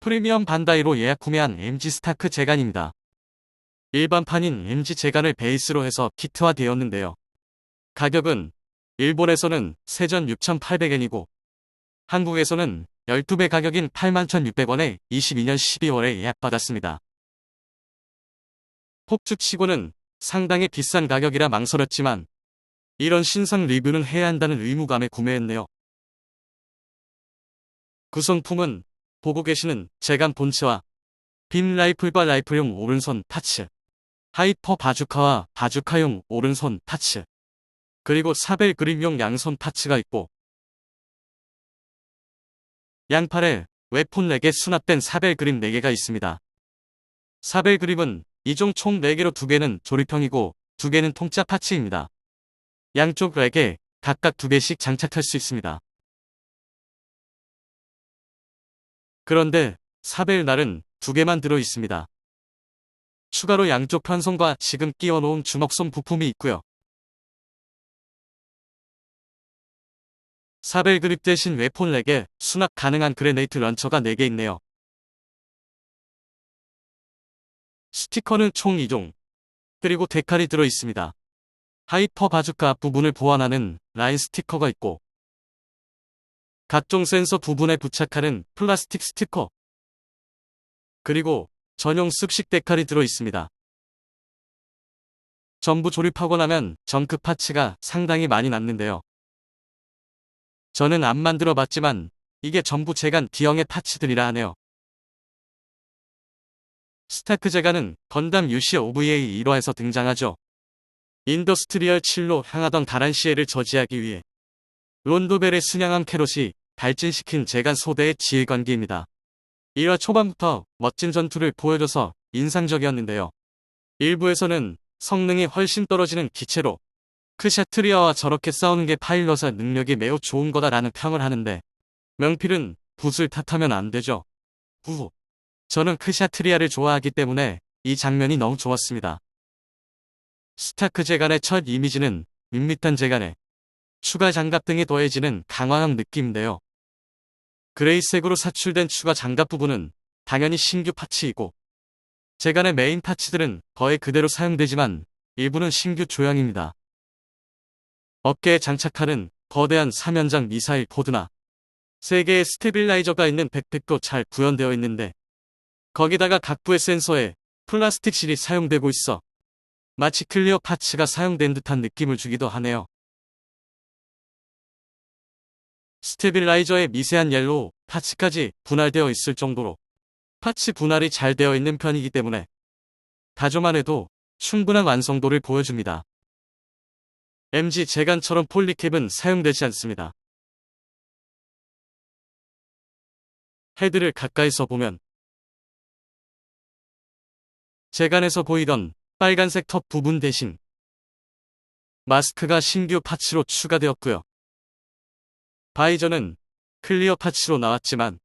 프리미엄 반다이로 예약 구매한 MG 스타크 제간입니다. 일반판인 MG 제간을 베이스로 해서 키트화되었는데요. 가격은 일본에서는 세전 6,800엔이고 한국에서는 12배 가격인 81,600원에 22년 12월에 예약받았습니다. 폭죽치고는 상당히 비싼 가격이라 망설였지만 이런 신상 리뷰는 해야 한다는 의무감에 구매했네요. 구성품은 보고 계시는 제간 본체와 빔 라이플과 라이플용 오른손 타츠, 하이퍼 바주카와 바주카용 오른손 타츠, 그리고 사벨 그립용 양손 타츠가 있고 양팔에 웨폰 4개 수납된 사벨 그립 4개가 있습니다. 사벨 그립은 이종 총 4개로 2개는 조립형이고 2개는 통짜 파츠입니다. 양쪽 렉에 각각 2개씩 장착할 수 있습니다. 그런데 사벨 날은 2개만 들어 있습니다. 추가로 양쪽 편손과 지금 끼워 놓은 주먹손 부품이 있고요. 사벨 그립 대신 웨폰 4개, 수납 가능한 그레네이트 런처가 4개 있네요. 스티커는 총 2종, 그리고 데칼이 들어 있습니다. 하이퍼 바주카 앞부분을 보완하는 라인 스티커가 있고 각종 센서 부분에 부착하는 플라스틱 스티커, 그리고 전용 습식 데칼이 들어 있습니다. 전부 조립하고 나면 정크 파츠가 상당히 많이 남는데요. 저는 안 만들어 봤지만 이게 전부 제간 D형의 파츠들이라 하네요. 스타크 제간은 건담 UC OVA 1화에서 등장하죠. 인더스트리얼 7로 향하던 다란시에를 저지하기 위해 론도벨의 순양함 캐롯이 발진시킨 제간 소대의 지휘관기입니다. 1화 초반부터 멋진 전투를 보여줘서 인상적이었는데요. 일부에서는 성능이 훨씬 떨어지는 기체로 크샤트리아와 저렇게 싸우는 게 파일럿의 능력이 매우 좋은 거다라는 평을 하는데 명필은 붓을 탓하면 안 되죠. 후. 저는 크샤트리아를 좋아하기 때문에 이 장면이 너무 좋았습니다. 스타크 제간의 첫 이미지는 밋밋한 제간에 추가 장갑 등이 더해지는 강화형 느낌인데요. 그레이색으로 사출된 추가 장갑 부분은 당연히 신규 파츠이고 제간의 메인 파츠들은 거의 그대로 사용되지만 일부는 신규 조형입니다. 어깨에 장착하는 거대한 3연장 미사일 포드나 3개의 스테빌라이저가 있는 백팩도 잘 구현되어 있는데 거기다가 각부의 센서에 플라스틱 실이 사용되고 있어 마치 클리어 파츠가 사용된 듯한 느낌을 주기도 하네요. 스테빌라이저의 미세한 옐로우 파츠까지 분할되어 있을 정도로 파츠 분할이 잘 되어 있는 편이기 때문에 다조만 해도 충분한 완성도를 보여줍니다. MG 제간처럼 폴리캡은 사용되지 않습니다. 헤드를 가까이서 보면 제간에서 보이던 빨간색 톱 부분 대신 마스크가 신규 파츠로 추가되었고요. 바이저는 클리어 파츠로 나왔지만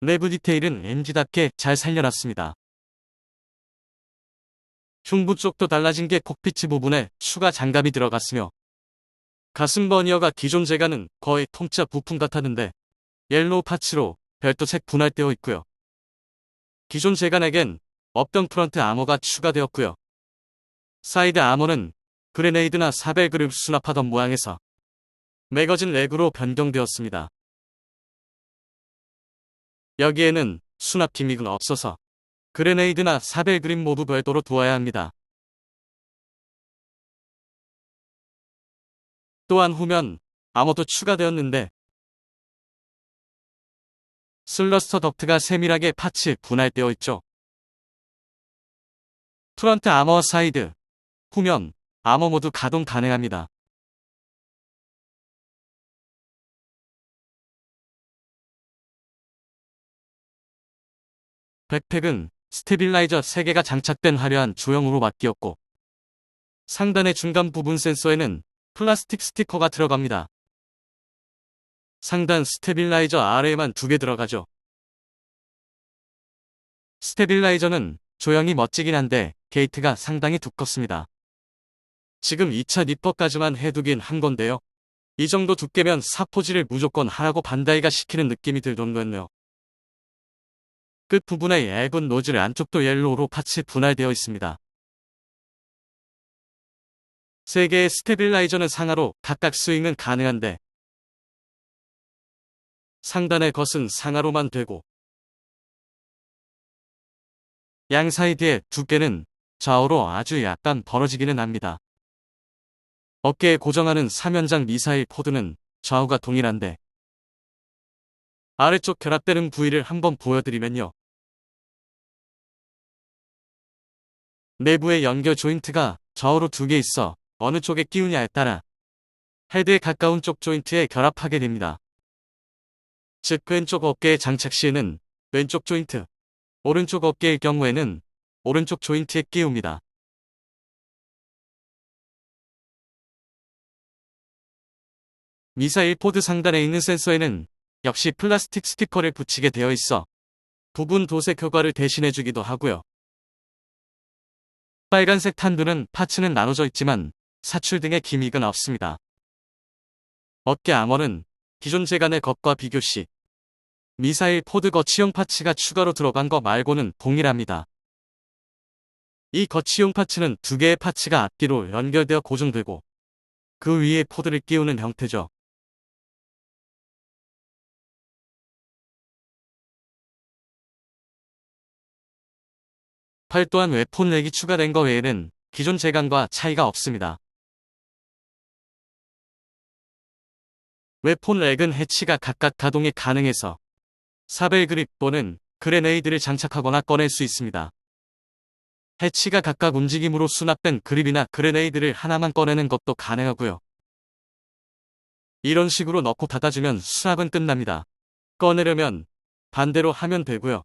내부 디테일은 MG답게 잘 살려놨습니다. 흉부 쪽도 달라진 게 콕피트 부분에 추가 장갑이 들어갔으며 가슴 버니어가 기존 제간은 거의 통짜 부품 같았는데 옐로우 파츠로 별도색 분할되어 있고요. 기존 제간에겐 없던 프런트 아머가 추가되었고요. 사이드 아머는 그레네이드나 사벨 그립 수납하던 모양에서 매거진 렉으로 변경되었습니다. 여기에는 수납 기믹은 없어서 그레네이드나 사벨 그립 모두 별도로 두어야 합니다. 또한 후면 아머도 추가되었는데 슬러스터 덕트가 세밀하게 파츠 분할되어 있죠. 프런트 아머 사이드, 후면, 아머 모두 가동 가능합니다. 백팩은 스테빌라이저 3개가 장착된 화려한 조형으로 바뀌었고 상단의 중간 부분 센서에는 플라스틱 스티커가 들어갑니다. 상단 스테빌라이저 아래에만 2개 들어가죠. 스테빌라이저는 조형이 멋지긴 한데 게이트가 상당히 두껍습니다. 지금 2차 니퍼까지만 해두긴 한 건데요. 이 정도 두께면 사포질을 무조건 하라고 반다이가 시키는 느낌이 들던거였네요. 끝부분의 얇은 노즐 안쪽도 옐로우로 파츠 분할되어 있습니다. 3개의 스테빌라이저는 상하로 각각 스윙은 가능한데 상단의 것은 상하로만 되고 양 사이드의 두께는 좌우로 아주 약간 벌어지기는 합니다. 어깨에 고정하는 3연장 미사일 포드는 좌우가 동일한데 아래쪽 결합되는 부위를 한번 보여드리면요. 내부의 연결 조인트가 좌우로 2개 있어 어느 쪽에 끼우냐에 따라 헤드에 가까운 쪽 조인트에 결합하게 됩니다. 즉 왼쪽 어깨의 장착 시에는 왼쪽 조인트, 오른쪽 어깨의 경우에는 오른쪽 조인트에 끼웁니다. 미사일 포드 상단에 있는 센서에는 역시 플라스틱 스티커를 붙이게 되어 있어 부분 도색 효과를 대신해주기도 하고요. 빨간색 탄두는 파츠는 나눠져 있지만 사출 등의 기믹은 없습니다. 어깨 아머는 기존 재간의 것과 비교 시 미사일 포드 거치용 파츠가 추가로 들어간 거 말고는 동일합니다. 이 거치용 파츠는 2개의 파츠가 앞뒤로 연결되어 고정되고 그 위에 포드를 끼우는 형태죠. 팔 또한 웨폰 렉이 추가된 거 외에는 기존 재간과 차이가 없습니다. 웨폰 렉은 해치가 각각 가동이 가능해서 사벨 그립 또는 그레네이드를 장착하거나 꺼낼 수 있습니다. 해치가 각각 움직임으로 수납된 그립이나 그레네이드를 하나만 꺼내는 것도 가능하고요. 이런 식으로 넣고 닫아주면 수납은 끝납니다. 꺼내려면 반대로 하면 되고요.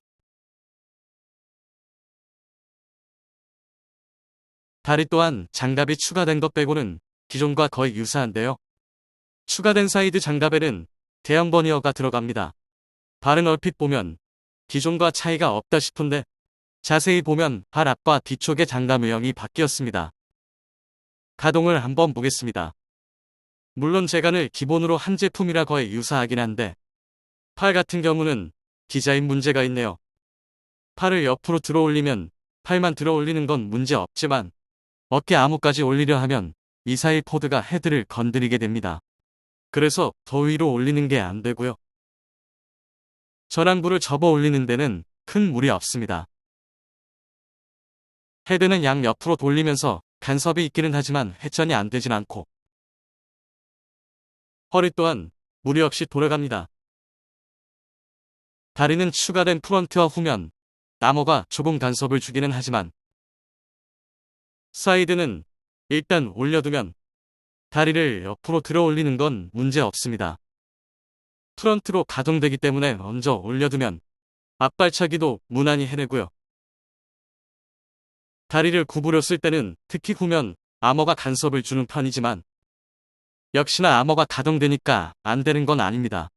다리 또한 장갑이 추가된 것 빼고는 기존과 거의 유사한데요. 추가된 사이드 장갑에는 대형 버니어가 들어갑니다. 발은 얼핏 보면 기존과 차이가 없다 싶은데 자세히 보면 발 앞과 뒤쪽의 장갑 유형이 바뀌었습니다. 가동을 한번 보겠습니다. 물론 재간을 기본으로 한 제품이라 거의 유사하긴 한데 팔 같은 경우는 디자인 문제가 있네요. 팔을 옆으로 들어 올리면 팔만 들어 올리는 건 문제 없지만 어깨 아무까지 올리려 하면 미사일 포드가 헤드를 건드리게 됩니다. 그래서 더 위로 올리는 게 안 되고요. 전환부를 접어 올리는 데는 큰 무리 없습니다. 헤드는 양 옆으로 돌리면서 간섭이 있기는 하지만 회전이 안 되진 않고 허리 또한 무리 없이 돌아갑니다. 다리는 추가된 프런트와 후면, 나머가 조금 간섭을 주기는 하지만 사이드는 일단 올려두면 다리를 옆으로 들어 올리는 건 문제 없습니다. 프런트로 가동되기 때문에 먼저 올려두면 앞발차기도 무난히 해내고요. 다리를 구부렸을 때는 특히 후면 아머가 간섭을 주는 편이지만 역시나 아머가 가동되니까 안 되는 건 아닙니다.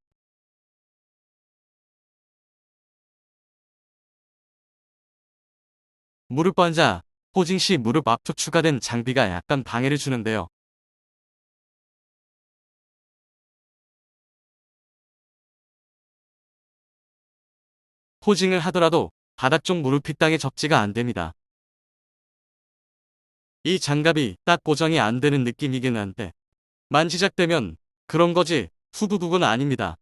무릎 반자, 포징 시 무릎 앞쪽 추가된 장비가 약간 방해를 주는데요. 포징을 하더라도 바닥 쪽 무릎이 땅에 접지가 안 됩니다. 이 장갑이 딱 고정이 안 되는 느낌이긴 한데 만지작되면 그런 거지 후두둑은 아닙니다.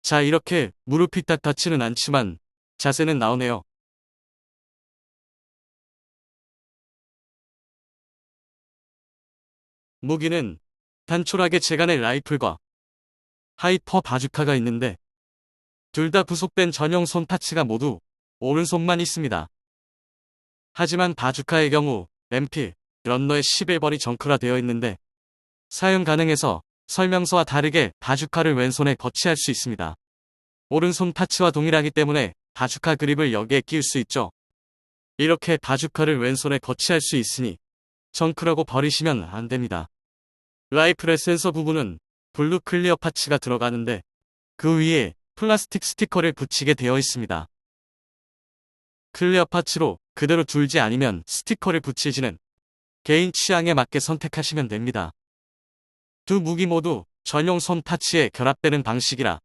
자, 이렇게 무릎이 딱 닿지는 않지만 자세는 나오네요. 무기는 단촐하게 재간의 라이플과 하이퍼 바주카가 있는데 둘 다 구속된 전용 손 파츠가 모두 오른손만 있습니다. 하지만 바주카의 경우 램필, 런너에 11번이 정크라 되어 있는데 사용 가능해서 설명서와 다르게 바주카를 왼손에 거치할 수 있습니다. 오른손 파츠와 동일하기 때문에 바주카 그립을 여기에 끼울 수 있죠. 이렇게 바주카를 왼손에 거치할 수 있으니 정크라고 버리시면 안 됩니다. 라이플의 센서 부분은 블루 클리어 파츠가 들어가는데 그 위에 플라스틱 스티커를 붙이게 되어 있습니다. 클리어 파츠로 그대로 둘지 아니면 스티커를 붙이지는 개인 취향에 맞게 선택하시면 됩니다. 두 무기 모두 전용 손 파츠에 결합되는 방식이라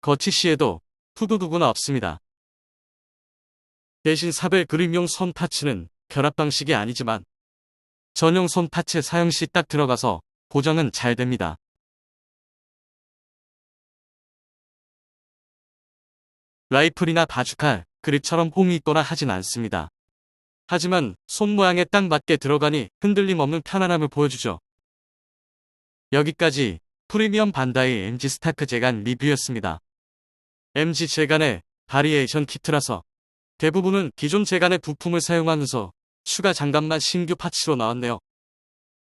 거치시에도 후두두구나 없습니다. 대신 사별 그림용 손 파츠는 결합 방식이 아니지만 전용 손 파츠 사용 시 딱 들어가서 고정은 잘 됩니다. 라이플이나 바주칼, 그립처럼 홈이 있거나 하진 않습니다. 하지만 손 모양에 딱 맞게 들어가니 흔들림 없는 편안함을 보여주죠. 여기까지 프리미엄 반다이 MG 스타크 제간 리뷰였습니다. MG 제간의 바리에이션 키트라서 대부분은 기존 제간의 부품을 사용하면서 추가 장갑만 신규 파츠로 나왔네요.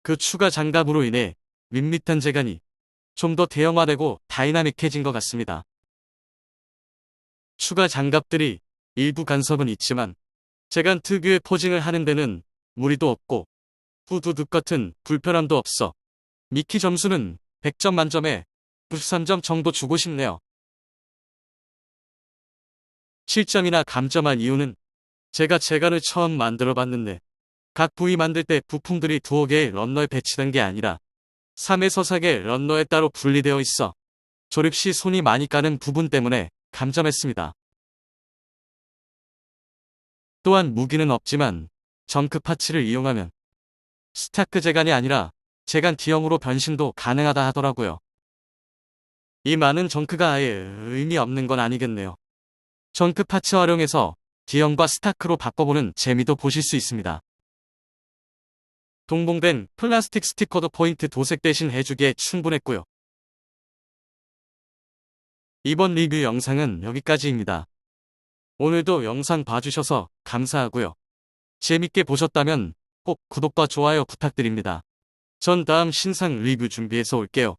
그 추가 장갑으로 인해 밋밋한 제간이 좀 더 대형화되고 다이나믹해진 것 같습니다. 추가 장갑들이 일부 간섭은 있지만 제간 특유의 포징을 하는 데는 무리도 없고 후두둑 같은 불편함도 없어 미키 점수는 100점 만점에 93점 정도 주고 싶네요. 실점이나 감점한 이유는 제가 제간을 처음 만들어 봤는데 각 부위 만들 때 부품들이 두어 개의 런너에 배치된 게 아니라 3에서 4개 런너에 따로 분리되어 있어 조립 시 손이 많이 가는 부분 때문에 감점했습니다. 또한 무기는 없지만 정크 파츠를 이용하면 스타크 제간이 아니라 제간 D형으로 변신도 가능하다 하더라고요. 이 많은 정크가 아예 의미 없는 건 아니겠네요. 정크 파츠 활용해서 D형과 스타크로 바꿔보는 재미도 보실 수 있습니다. 동봉된 플라스틱 스티커도 포인트 도색 대신 해주기에 충분했고요. 이번 리뷰 영상은 여기까지입니다. 오늘도 영상 봐주셔서 감사하고요. 재밌게 보셨다면 꼭 구독과 좋아요 부탁드립니다. 전 다음 신상 리뷰 준비해서 올게요.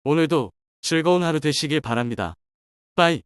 오늘도 즐거운 하루 되시길 바랍니다. 빠이.